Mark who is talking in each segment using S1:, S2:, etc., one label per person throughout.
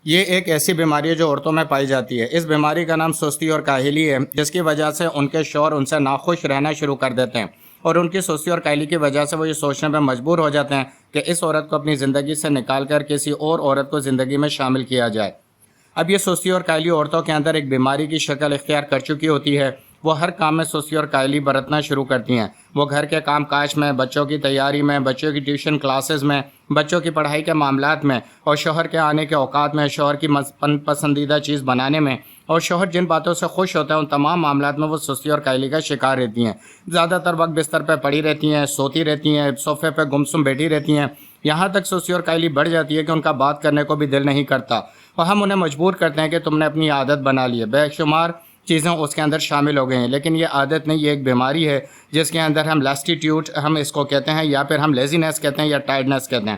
S1: یہ ایک ایسی بیماری ہے جو عورتوں میں پائی جاتی ہے۔ اس بیماری کا نام سستی اور کاہلی ہے، جس کی وجہ سے ان کے شوہر ان سے ناخوش رہنا شروع کر دیتے ہیں، اور ان کی سستی اور کاہلی کی وجہ سے وہ یہ سوچنے پہ مجبور ہو جاتے ہیں کہ اس عورت کو اپنی زندگی سے نکال کر کسی اور عورت کو زندگی میں شامل کیا جائے۔ اب یہ سستی اور کاہلی عورتوں کے اندر ایک بیماری کی شکل اختیار کر چکی ہوتی ہے۔ وہ ہر کام میں سستی اور کاہلی برتنا شروع کرتی ہیں۔ وہ گھر کے کام کاج میں، بچوں کی تیاری میں، بچوں کی ٹیوشن کلاسز میں، بچوں کی پڑھائی کے معاملات میں، اور شوہر کے آنے کے اوقات میں، شوہر کی پسندیدہ چیز بنانے میں، اور شوہر جن باتوں سے خوش ہوتا ہے ان تمام معاملات میں وہ سستی اور کاہلی کا شکار رہتی ہیں۔ زیادہ تر وقت بستر پہ پڑی رہتی ہیں، سوتی رہتی ہیں، صوفے پہ گمسم بیٹھی رہتی ہیں، یہاں تک سستی اور کاہلی بڑھ جاتی ہے کہ ان کا بات کرنے کو بھی دل نہیں کرتا، اور ہم انہیں مجبور کرتے ہیں کہ تم نے اپنی عادت بنا لی ہے۔ بے شمار چیزیں اس کے اندر شامل ہو گئی ہیں، لیکن یہ عادت نہیں، یہ ایک بیماری ہے جس کے اندر ہم لیسٹیٹیوڈ ہم اس کو کہتے ہیں، یا پھر ہم لیزینس کہتے ہیں، یا ٹائرڈنس کہتے ہیں۔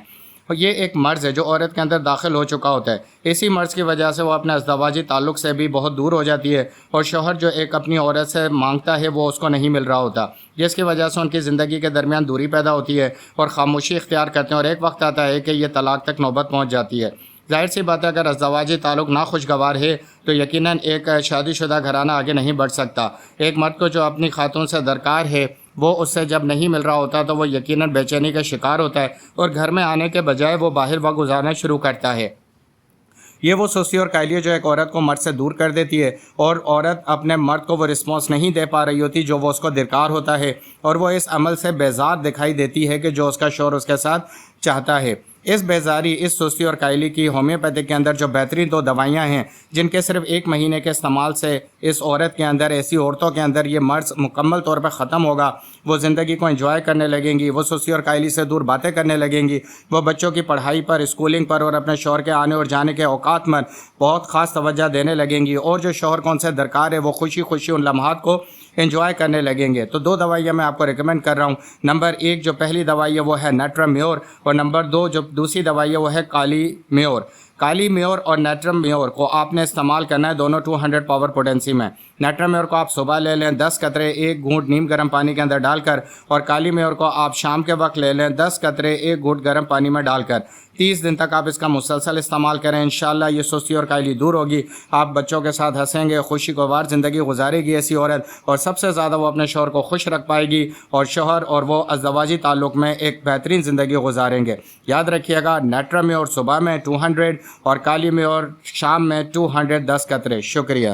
S1: اور یہ ایک مرض ہے جو عورت کے اندر داخل ہو چکا ہوتا ہے۔ اسی مرض کی وجہ سے وہ اپنے ازدواجی تعلق سے بھی بہت دور ہو جاتی ہے، اور شوہر جو ایک اپنی عورت سے مانگتا ہے وہ اس کو نہیں مل رہا ہوتا، جس کی وجہ سے ان کی زندگی کے درمیان دوری پیدا ہوتی ہے اور خاموشی اختیار کرتے ہیں، اور ایک وقت آتا ہے کہ یہ طلاق تک نوبت پہنچ جاتی ہے۔ ظاہر سی بات ہے، اگر ازدواجی تعلق ناخوشگوار ہے تو یقیناً ایک شادی شدہ گھرانہ آگے نہیں بڑھ سکتا۔ ایک مرد کو جو اپنی خاتون سے درکار ہے وہ اس سے جب نہیں مل رہا ہوتا تو وہ یقیناً بے چینی کا شکار ہوتا ہے، اور گھر میں آنے کے بجائے وہ باہر وقت گزارنا شروع کرتا ہے۔ یہ وہ سستی اور کاہلی ہے جو ایک عورت کو مرد سے دور کر دیتی ہے، اور عورت اپنے مرد کو وہ رسپانس نہیں دے پا رہی ہوتی جو وہ اس کو درکار ہوتا ہے، اور وہ اس عمل سے بیزار دکھائی دیتی ہے کہ جو اس کا شوہر اس کے ساتھ چاہتا ہے۔ اس بیزاری، اس سستی اور کاہلی کی ہومیوپیتھی کے اندر جو بہترین 2 دوائیاں ہیں جن کے صرف 1 مہینے کے استعمال سے اس عورت کے اندر، ایسی عورتوں کے اندر یہ مرض مکمل طور پر ختم ہوگا، وہ زندگی کو انجوائے کرنے لگیں گی، وہ سستی اور کاہلی سے دور باتیں کرنے لگیں گی، وہ بچوں کی پڑھائی پر، اسکولنگ پر، اور اپنے شوہر کے آنے اور جانے کے اوقات میں بہت خاص توجہ دینے لگیں گی، اور جو شوہر کو ان سے درکار ہے وہ خوشی خوشی ان لمحات کو انجوائے کرنے لگیں گے۔ تو 2 دوائیاں میں آپ کو ریکمینڈ کر رہا ہوں۔ نمبر 1 جو پہلی دوائی ہے وہ ہے نیٹرم میور، اور نمبر 2 جو دوسری دوائی ہے وہ ہے کالی میور۔ کالی میور اور نیٹرم میور کو آپ نے استعمال کرنا ہے دونوں 200 پاور پوٹینسی میں۔ نیٹرم میور کو آپ صبح لے لیں 10 قطرے 1 گھونٹ نیم گرم پانی کے اندر ڈال کر، اور کالی میور کو آپ شام کے وقت لے لیں 10 قطرے 1 گھونٹ گرم پانی میں ڈال کر۔ 30 دن تک آپ اس کا مسلسل استعمال کریں، انشاءاللہ یہ سستی اور کاہلی دور ہوگی۔ آپ بچوں کے ساتھ ہنسیں گے، خوشی گوار زندگی گزارے گی ایسی عورت، اور سب سے زیادہ وہ اپنے شوہر کو خوش رکھ پائے گی، اور شوہر اور وہ ازدواجی تعلق میں ایک بہترین زندگی گزاریں گے۔ یاد رکھیے گا، نیٹرم میور صبح میں 200 اور کالی میور شام میں 210 قطرے۔ شکریہ۔